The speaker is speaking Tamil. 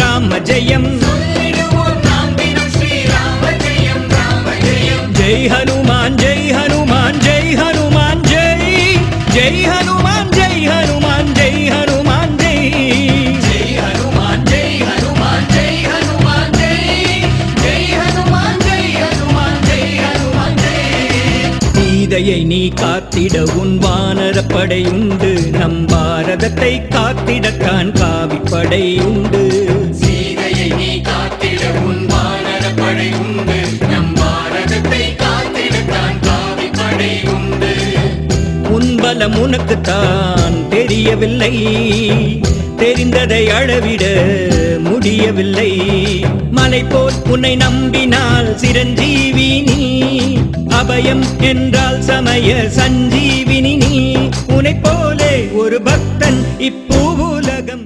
ராம ஜெயம் ஜெய் ஹனுமான் ஜெய் ஹனுமான் ஜெய் ஹனுமான் ஜெய் ஜெய் ஹனுமான் ஜெய் ஹனுமான் ஜெய் ஹனுமான் ஜெய் ஜெய் ஹனுமான் ஜெய் ஹனுமான் ஜெய் ஹனுமான் ஜெய் ஜெய் ஹனுமான் ஜெய் ஹனுமான் ஜெய் ஹனுமான் ஜெய் சீதையை நீ காத்திட உன் வானரப்படை உண்டு நம் பாரதத்தை காத்திடத்தான் காவிப்படை உண்டு சீதையை நீ காத்திட உன் வானரப்படை உண்டு நம் பாரதத்தை காத்திடத்தான் காவிப்படை உண்டு உன் பலம் உனக்குத்தான் தெரியவில்லை தெரிந்ததை அளவிட முடியவில்லை மலை போல் உன்னை நம்பினால் சிரஞ்சீவி நீ அபயம் என்றால் சமய சஞ்சீவினி நீ உன்னை போலே ஒரு பக்தன் இப்பூவுலகம்